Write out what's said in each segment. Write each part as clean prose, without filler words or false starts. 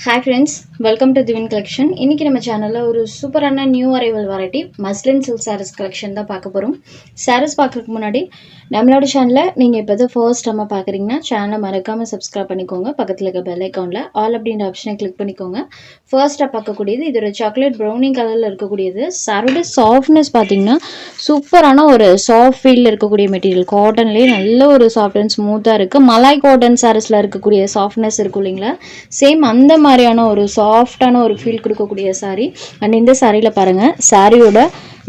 Hi friends, welcome to Divine Collection. இன்னைக்கு நம்ம சேனல்ல ஒரு சூப்பரான new arrival variety muslin silk sarees collection தான் பார்க்க போறோம். sarees பார்க்கிறதுக்கு முன்னாடி நம்மளோட சேனலை நீங்க இப்போதான் ஃபர்ஸ்ட் டைம் பார்க்கறீங்கன்னா சேனலை மறக்காம சப்ஸ்கிரைப் பண்ணிக்கோங்க. பக்கத்துல இருக்க பெல் ஐகான்ல ஆல் அப்படிங்கிற ஆப்ஷனை கிளிக் பண்ணிக்கோங்க. ஃபர்ஸ்டா பார்க்கக்கூடியது இது ஒரு சாக்லேட் ப்ரௌனி கலர்ல இருக்கக்கூடியது. சாரோட சாஃப்ட்னஸ் பாத்தீங்கன்னா சூப்பரான ஒரு சாஃப்ட் ஃபீல்ல இருக்கக்கூடிய மெட்டீரியல். காட்டன்லயே நல்ல ஒரு சாஃப்ட் அண்ட் ஸ்மூத்தா இருக்கு. மலாய் காட்டன் sareesல இருக்கக்கூடிய சாஃப்ட்னஸ் இருக்கும் இல்லைங்களா, சேம் அந்த மாதிரியான ஒரு சாஃப்டான ஒரு ஃபீல் கொடுக்கக்கூடிய சாரீ. அண்ட் இந்த சாரியில பாருங்க, சாரியோட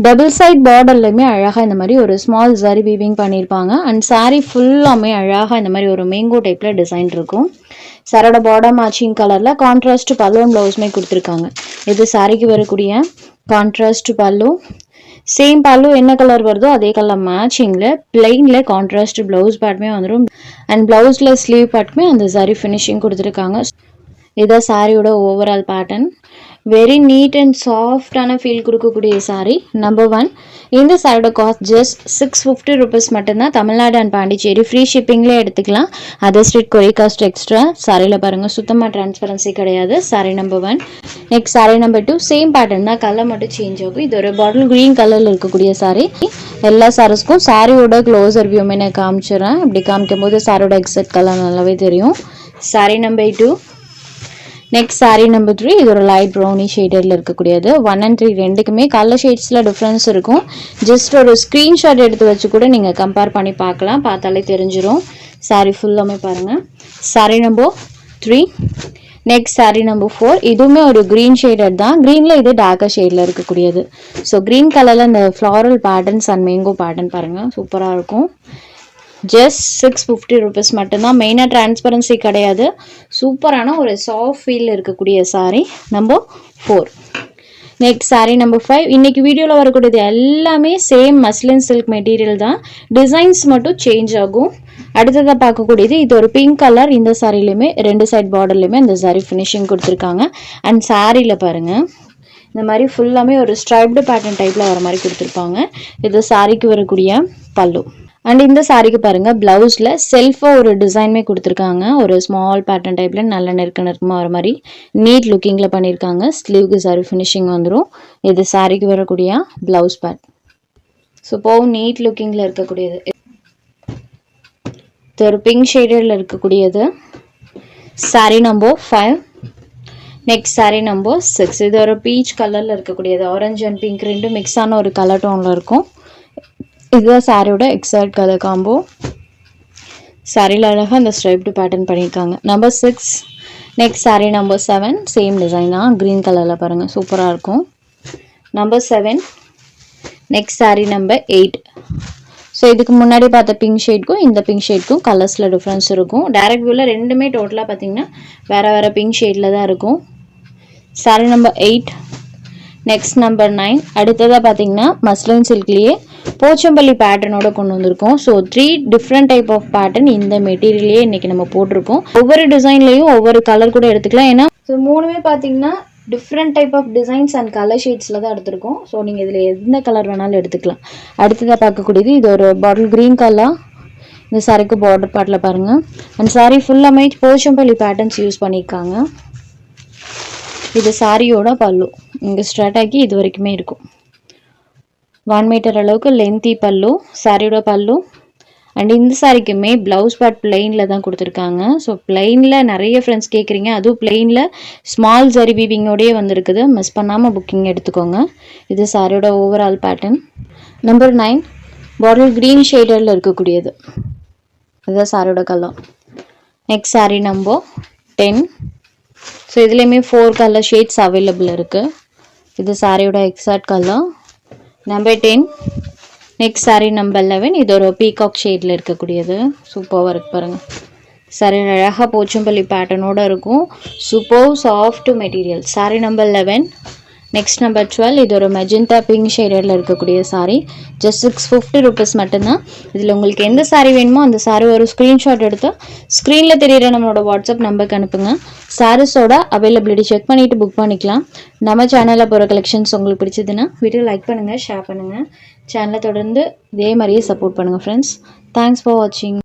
டபுள் சைட் பார்டர்லையுமே அழகா இந்த மாதிரி ஒரு ஸ்மால் ஜரி வீவிங் பண்ணியிருப்பாங்க. அண்ட் சாரீ ஃபுல்லாமே அழகா இந்த மாதிரி ஒரு மேங்கோ டைப்ல டிசைன் இருக்கும். சாரோட பார்டர் மேட்சிங் கலர்ல கான்ட்ராஸ்ட் பல்லு பிளவுஸ்மே கொடுத்துருக்காங்க. இது சாரிக்கு வரக்கூடிய கான்ட்ராஸ்ட் பல்லு. சேம் பல்லு என்ன கலர் வருதோ அதே கலர் மேட்சிங்ல பிளைன்ல கான்ட்ராஸ்ட் பிளவுஸ் பார்ட்டுமே வந்துடும். அண்ட் பிளவுஸ்ல ஸ்லீவ் பார்ட்டுமே அந்த ஜரி ஃபினிஷிங் கொடுத்துருக்காங்க. இதான் சாரியோட overall pattern. Very neat and சாஃப்டான ஃபீல் கொடுக்கக்கூடிய சாரீ. நம்பர் 1. இந்த சாரியோட காஸ்ட் ஜஸ்ட் 650 rupees மட்டும்தான். தமிழ்நாடு அண்ட் பாண்டிச்சேரி ஃப்ரீ ஷிப்பிங்லேயே எடுத்துக்கலாம். Other state courier cost extra. சாரியில் பாருங்கள், சுத்தமாக டிரான்ஸ்பரன்சி கிடையாது. Sorry number 1. Next sari number 2. Same pattern தான், கலர் மட்டும் சேஞ்ச் ஆகும். இது ஒரு பாட்டில் க்ரீன் கலரில் இருக்கக்கூடிய சாரீ. எல்லா சாரீஸ்க்கும் சாரியோட க்ளோசர் வியூமே நான் காமிச்சிடுறேன். இப்படி காமிக்கும் போது சாரியோட எக்ஸாக்ட் கலர் நல்லாவே தெரியும். Sorry number 2. Next sari number 3. இது ஒரு லைட் ப்ரௌனி ஷேடர்ல இருக்கக்கூடியது. 1 and 3 ரெண்டுக்குமே கலர் ஷேட்ஸ்ல டிஃப்ரென்ஸ் இருக்கும். ஜஸ்ட் ஒரு ஸ்கிரீன்ஷாட் எடுத்து வச்சு கூட நீங்க கம்பேர் பண்ணி பார்க்கலாம், பார்த்தாலே தெரிஞ்சிடும். சாரீ ஃபுல்லாமே பாருங்க. Sari number 3. Next sari number 4. இதுவுமே ஒரு கிரீன் ஷேடட் தான். கிரீன்ல இது டார்க்கர் ஷேட்ல இருக்கக்கூடியது. ஸோ கிரீன் கலர்ல இந்த floral patterns and mango pattern பாருங்க, சூப்பரா இருக்கும். ஜஸ்ட் 650 rupees மட்டும்தான். மெயினாக டிரான்ஸ்பரன்சி கிடையாது. சூப்பரான ஒரு சாஃப்ட் ஃபீல் இருக்கக்கூடிய sari number 4. Next sari number 5. இன்னைக்கு வீடியோவில் வரக்கூடியது எல்லாமே சேம் மஸ்லின் சில்க் மெட்டீரியல் தான், டிசைன்ஸ் மட்டும் சேஞ்ச் ஆகும். அடுத்ததாக பார்க்கக்கூடியது இது ஒரு பிங்க் கலர். இந்த சாரிலையுமே ரெண்டு சைட் பார்டர்லையுமே இந்த சாரீ ஃபினிஷிங் கொடுத்துருக்காங்க. அண்ட் சாரியில் பாருங்கள், இந்த மாதிரி ஃபுல்லாமே ஒரு ஸ்ட்ரைப்டு பேட்டர்ன் டைப்பில் வர மாதிரி கொடுத்துருப்பாங்க. இது சாரிக்கு வரக்கூடிய பல்லு. அண்ட் இந்த சாரிக்கு பாருங்க, பிளவுஸ்ல செல்ஃபா ஒரு டிசைன்மே கொடுத்துருக்காங்க. ஒரு ஸ்மால் பேட்டர்ன் டைப்ல நல்ல நெருக்கமா வர மாதிரி நீட் லுக்கிங்ல பண்ணியிருக்காங்க. ஸ்லீவ்க்கு சாரி ஃபினிஷிங் வந்துடும். இது சாரிக்கு வரக்கூடிய பிளவுஸ் பேட். சூப்பர் நீட் லுக்கிங்ல இருக்கக்கூடியது. இது ஒரு பிங்க் ஷேடர்ல இருக்கக்கூடியது. Sorry number 5. Next sari number 6. இது ஒரு பீச் கலர்ல இருக்கக்கூடியது. ஆரஞ்சு அண்ட் பிங்க் ரெண்டும் மிக்ஸ் ஆன ஒரு கலர் டோன்ல இருக்கும். இதுதான் சாரியோட எக்ஸாக்ட் கலர் காம்போ. சாரியில் அழகாக இந்த ஸ்ட்ரைப்டு பேட்டர்ன் பண்ணியிருக்காங்க. Number 6. Next sari number 7. Same design தான், க்ரீன் கலரில் பாருங்கள், சூப்பராக இருக்கும். Number 7. Next sari number 8. So இதுக்கு முன்னாடி பார்த்த பிங்க் ஷேட்க்கும் இந்த பிங்க் ஷேட்க்கும் கலர்ஸில் டிஃப்ரென்ஸ் இருக்கும். டைரக்ட் வியூவில் ரெண்டுமே டோட்டலாக பார்த்தீங்கன்னா வேறு வேறு பிங்க் ஷேடில் தான் இருக்கும். சாரி நம்பர் 8. Next number 9. அடுத்ததாக பார்த்தீங்கன்னா மஸ்லின் சில்க்லேயே போச்சம்பள்ளி பேட்டர்னோட கொண்டு வந்திருக்கோம். So 3 different type of pattern இந்த மெட்டீரியல்லையே இன்னைக்கு நம்ம போட்டிருக்கோம். ஒவ்வொரு டிசைன்லையும் ஒவ்வொரு கலர் கூட எடுத்துக்கலாம். ஏன்னா ஸோ மூணுமே பார்த்தீங்கன்னா different type of designs and colour ஷேட்ஸில் தான் எடுத்திருக்கோம். ஸோ நீங்கள் இதில் எந்த கலர் வேணாலும் எடுத்துக்கலாம். அடுத்ததாக பார்க்கக்கூடியது இது ஒரு பாட்டில் க்ரீன் கலர். இந்த சாரிக்கு பார்டர் பார்ட்டில் பாருங்கள். அண்ட் சாரி ஃபுல்லாமே போச்சம்பள்ளி பேட்டர்ன்ஸ் யூஸ் பண்ணியிருக்காங்க. இது சாரியோட பல்லு. இங்கே ஸ்டார்ட் ஆகி இது வரைக்குமே இருக்கும். 1 மீட்டர் அளவுக்கு லென்த்தி பல்லு சாரியோட பல்லு. அண்ட் இந்த சாரிக்குமே பிளவுஸ் பார்ட் பிளெயினில் தான் கொடுத்துருக்காங்க. ஸோ பிளெயினில் நிறைய ஃப்ரெண்ட்ஸ் கேட்குறீங்க, அதுவும் பிளெயினில் ஸ்மால் ஜரி வீவிங்கோடையே வந்திருக்குது. மிஸ் பண்ணாமல் புக்கிங் எடுத்துக்கோங்க. இது சாரியோட overall pattern. Number 9. Bottle green ஷேடரில் இருக்கக்கூடியது. இதுதான் சாரியோட colour. Next sari number 10. So இதுலேயுமே 4 கலர் ஷேட்ஸ் அவைலபிள் இருக்குது. இது சாரியோட exact colour. Number 10. Next sari number 11. இது ஒரு பீகாக் ஷேடில் இருக்கக்கூடியது. சூப்பராக இருக்கு பாருங்கள். சாரி அழகாக போச்சம்பள்ளி பேட்டர்னோட இருக்கும். Super soft material. Sorry number 11. Next number 12. இது ஒரு மெஜெண்டா பிங்க் ஷேடரில் இருக்கக்கூடிய சாரீ. ஜஸ்ட் 650 rupees மட்டும்தான். இதில் உங்களுக்கு எந்த சாரீ வேணுமோ அந்த சாரீ ஒரு ஸ்க்ரீன்ஷாட் எடுத்து ஸ்க்ரீனில் தெரியிற நம்மளோட வாட்ஸ்அப் நம்பருக்கு அனுப்புங்க. சாரீஸோட அவைலபிலிட்டி செக் பண்ணிவிட்டு புக் பண்ணிக்கலாம். நம்ம சேனலில் போகிற கலெக்ஷன்ஸ் உங்களுக்கு பிடிச்சதுன்னா வீடியோ லைக் பண்ணுங்கள், ஷேர் பண்ணுங்கள். சேனலை தொடர்ந்து இதே மாதிரியே சப்போர்ட் பண்ணுங்கள் ஃப்ரெண்ட்ஸ். தேங்க்ஸ் ஃபார் வாட்சிங்.